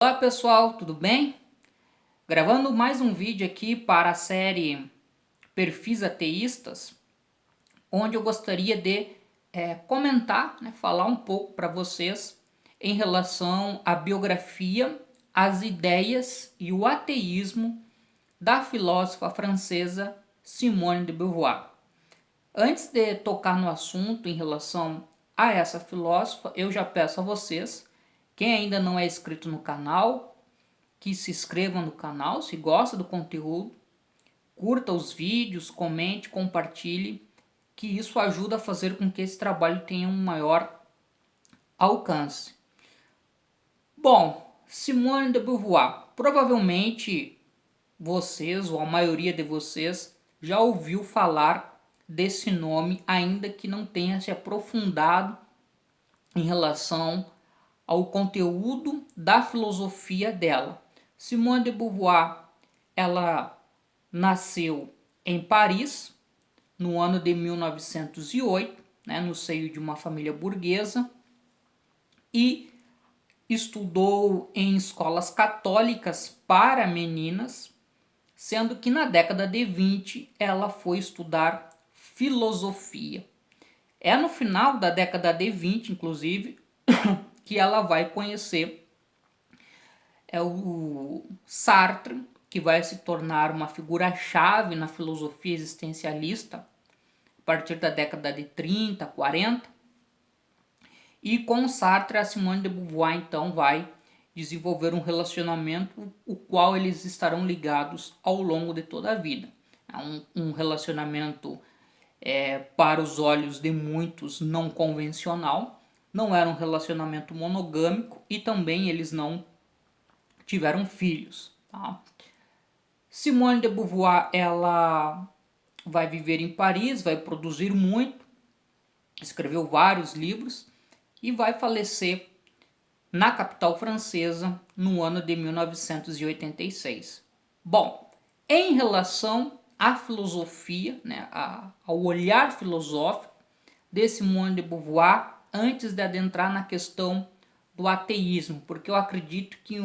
Olá pessoal, tudo bem? Gravando mais um vídeo aqui para a série Perfis Ateístas, onde eu gostaria de comentar, falar um pouco para vocês em relação à biografia, as ideias e o ateísmo da filósofa francesa Simone de Beauvoir. Antes de tocar no assunto em relação a essa filósofa, eu já peço a vocês, quem ainda não é inscrito no canal, que se inscrevam no canal, se gosta do conteúdo, curta os vídeos, comente, compartilhe, que isso ajuda a fazer com que esse trabalho tenha um maior alcance. Bom, Simone de Beauvoir, provavelmente vocês, ou a maioria de vocês, já ouviu falar desse nome, ainda que não tenha se aprofundado em relação ao conteúdo da filosofia dela. Simone de Beauvoir, ela nasceu em Paris no ano de 1908, no seio de uma família burguesa, e estudou em escolas católicas para meninas, sendo que na década de 20 ela foi estudar filosofia. É no final da década de 20, inclusive, que ela vai conhecer o Sartre, que vai se tornar uma figura-chave na filosofia existencialista a partir da década de 30, 40. E com Sartre, a Simone de Beauvoir então vai desenvolver um relacionamento o qual eles estarão ligados ao longo de toda a vida. É um relacionamento para os olhos de muitos não convencional, não era um relacionamento monogâmico e também eles não tiveram filhos. Tá? Simone de Beauvoir, ela vai viver em Paris, vai produzir muito, escreveu vários livros e vai falecer na capital francesa no ano de 1986. Bom, em relação à filosofia, ao olhar filosófico de Simone de Beauvoir, antes de adentrar na questão do ateísmo, porque eu acredito que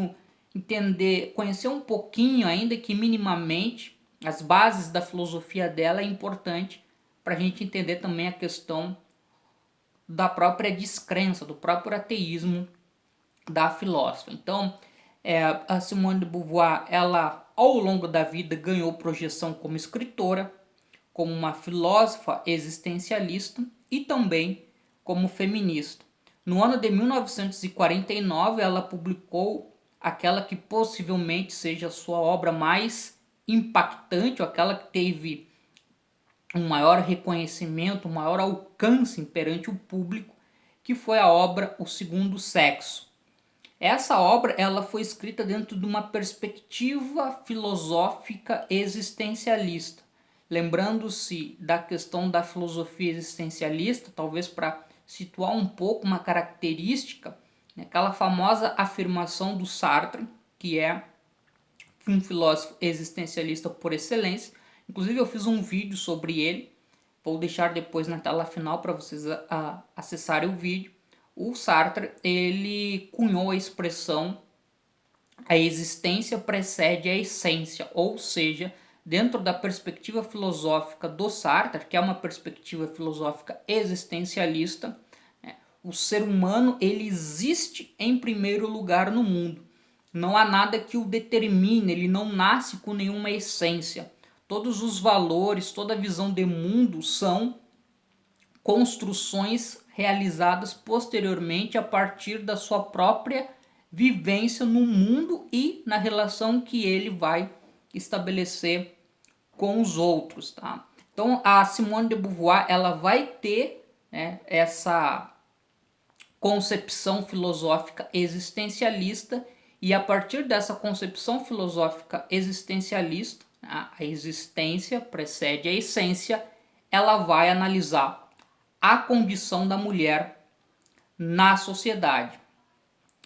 conhecer um pouquinho, ainda que minimamente, as bases da filosofia dela é importante para a gente entender também a questão da própria descrença, do próprio ateísmo da filósofa. Então, a Simone de Beauvoir, ela ao longo da vida ganhou projeção como escritora, como uma filósofa existencialista e também como feminista. No ano de 1949, ela publicou aquela que possivelmente seja a sua obra mais impactante, ou aquela que teve um maior reconhecimento, um maior alcance perante o público, que foi a obra O Segundo Sexo. Essa obra ela foi escrita dentro de uma perspectiva filosófica existencialista, lembrando-se da questão da filosofia existencialista, talvez para situar um pouco uma característica, aquela famosa afirmação do Sartre, que é um filósofo existencialista por excelência. Inclusive eu fiz um vídeo sobre ele, vou deixar depois na tela final para vocês acessarem o vídeo. O Sartre, ele cunhou a expressão a existência precede a essência, ou seja, dentro da perspectiva filosófica do Sartre, que é uma perspectiva filosófica existencialista, o ser humano ele existe em primeiro lugar no mundo. Não há nada que o determine, ele não nasce com nenhuma essência. Todos os valores, toda a visão de mundo são construções realizadas posteriormente a partir da sua própria vivência no mundo e na relação que ele vai estabelecer com os outros. Tá? Então a Simone de Beauvoir ela vai ter essa concepção filosófica existencialista e a partir dessa concepção filosófica existencialista, a existência precede a essência, ela vai analisar a condição da mulher na sociedade.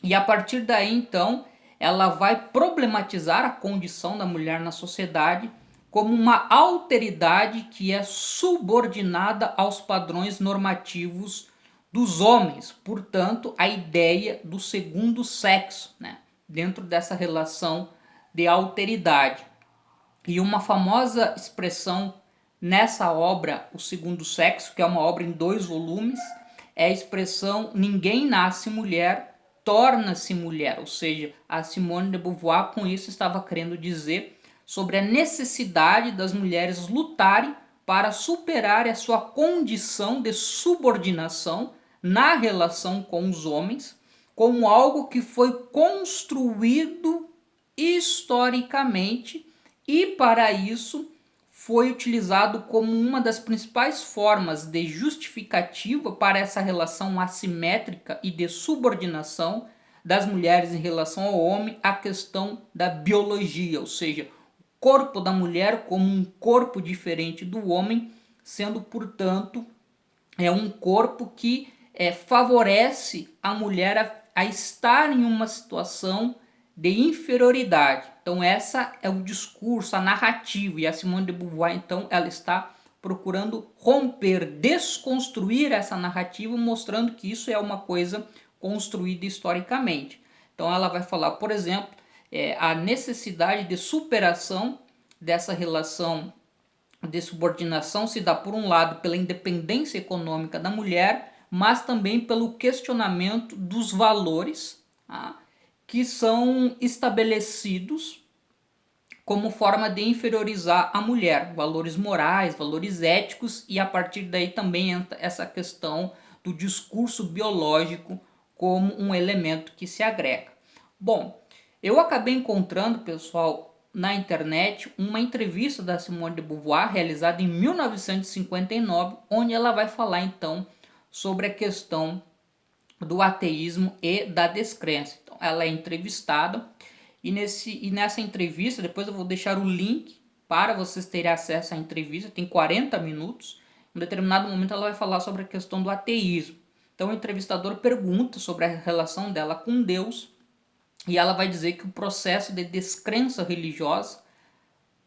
E a partir daí, então, ela vai problematizar a condição da mulher na sociedade como uma alteridade que é subordinada aos padrões normativos dos homens. Portanto, a ideia do segundo sexo, dentro dessa relação de alteridade. E uma famosa expressão nessa obra, O Segundo Sexo, que é uma obra em 2 volumes, é a expressão ninguém nasce mulher, torna-se mulher. Ou seja, a Simone de Beauvoir com isso estava querendo dizer sobre a necessidade das mulheres lutarem para superar a sua condição de subordinação na relação com os homens, como algo que foi construído historicamente e para isso foi utilizado como uma das principais formas de justificativa para essa relação assimétrica e de subordinação das mulheres em relação ao homem, a questão da biologia, ou seja, o corpo da mulher como um corpo diferente do homem, sendo, portanto, um corpo que favorece a mulher a estar em uma situação de inferioridade. Então essa é o discurso, a narrativa, e a Simone de Beauvoir então ela está procurando romper, desconstruir essa narrativa, mostrando que isso é uma coisa construída historicamente. Então ela vai falar, por exemplo, a necessidade de superação dessa relação de subordinação se dá, por um lado, pela independência econômica da mulher, mas também pelo questionamento dos valores, tá, que são estabelecidos como forma de inferiorizar a mulher, valores morais, valores éticos, e a partir daí também entra essa questão do discurso biológico como um elemento que se agrega. Bom, eu acabei encontrando, pessoal, na internet uma entrevista da Simone de Beauvoir realizada em 1959, onde ela vai falar então sobre a questão do ateísmo e da descrença. Então, ela é entrevistada e nessa entrevista, depois eu vou deixar o link para vocês terem acesso à entrevista, tem 40 minutos. Em determinado momento ela vai falar sobre a questão do ateísmo. Então o entrevistador pergunta sobre a relação dela com Deus e ela vai dizer que o processo de descrença religiosa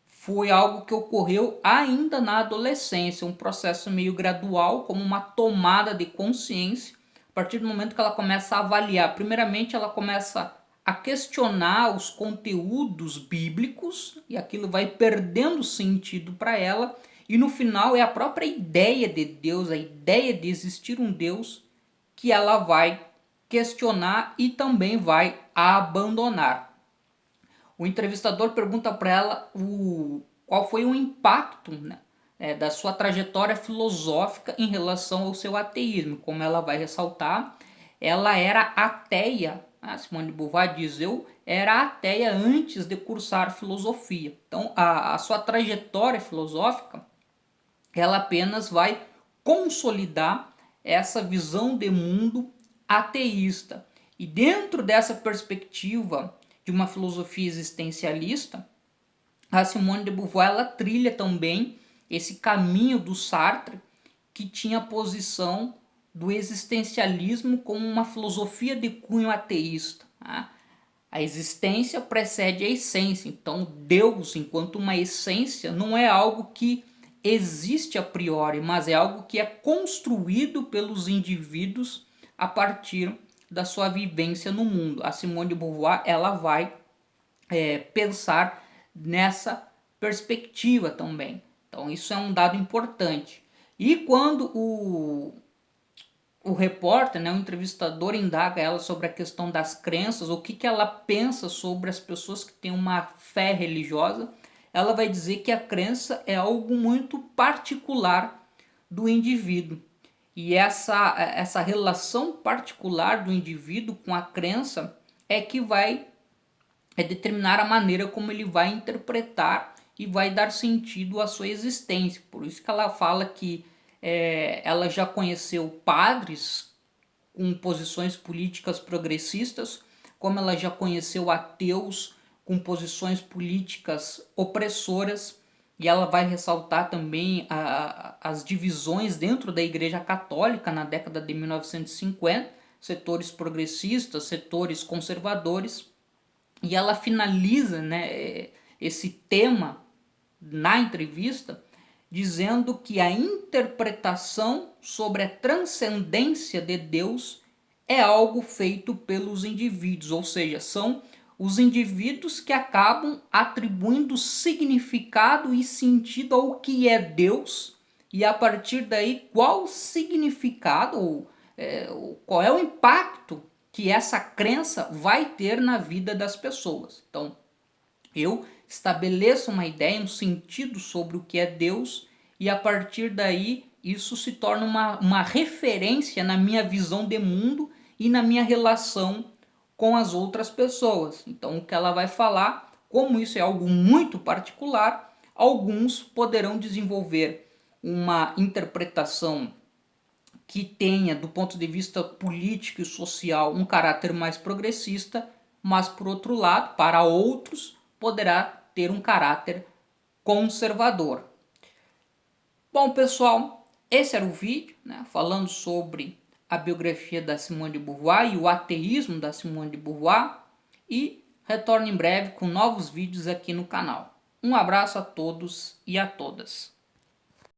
foi algo que ocorreu ainda na adolescência, um processo meio gradual, como uma tomada de consciência, a partir do momento que ela começa a avaliar. Primeiramente, ela começa a questionar os conteúdos bíblicos e aquilo vai perdendo sentido para ela, e no final é a própria ideia de Deus, a ideia de existir um Deus, que ela vai questionar e também vai abandonar. O entrevistador pergunta para ela qual foi o impacto, né, da sua trajetória filosófica em relação ao seu ateísmo. Como ela vai ressaltar, ela era ateia. A Simone de Beauvoir diz: eu era ateia antes de cursar filosofia. Então a sua trajetória filosófica, ela apenas vai consolidar essa visão de mundo ateísta. E dentro dessa perspectiva de uma filosofia existencialista, a Simone de Beauvoir ela trilha também esse caminho do Sartre, que tinha a posição do existencialismo como uma filosofia de cunho ateísta. Tá? A existência precede a essência, então Deus, enquanto uma essência, não é algo que existe a priori, mas é algo que é construído pelos indivíduos a partir da sua vivência no mundo. A Simone de Beauvoir ela vai pensar nessa perspectiva também. Então isso é um dado importante. E quando o repórter, né, o entrevistador, indaga ela sobre a questão das crenças, o que ela pensa sobre as pessoas que têm uma fé religiosa, ela vai dizer que a crença é algo muito particular do indivíduo. E essa relação particular do indivíduo com a crença é que vai determinar a maneira como ele vai interpretar e vai dar sentido à sua existência. Por isso que ela fala que ela já conheceu padres com posições políticas progressistas, como ela já conheceu ateus com posições políticas opressoras, e ela vai ressaltar também as divisões dentro da Igreja Católica na década de 1950, setores progressistas, setores conservadores, e ela finaliza, né, esse tema na entrevista dizendo que a interpretação sobre a transcendência de Deus é algo feito pelos indivíduos, ou seja, são os indivíduos que acabam atribuindo significado e sentido ao que é Deus, e a partir daí qual o significado ou qual é o impacto que essa crença vai ter na vida das pessoas. Então, eu estabeleço uma ideia, um sentido sobre o que é Deus, e a partir daí isso se torna uma referência na minha visão de mundo e na minha relação com as outras pessoas. Então, o que ela vai falar, como isso é algo muito particular, alguns poderão desenvolver uma interpretação que tenha, do ponto de vista político e social, um caráter mais progressista, mas, por outro lado, para outros, poderá ter um caráter conservador. Bom, pessoal, esse era o vídeo, né, falando sobre a biografia da Simone de Beauvoir e o ateísmo da Simone de Beauvoir, e retorno em breve com novos vídeos aqui no canal. Um abraço a todos e a todas.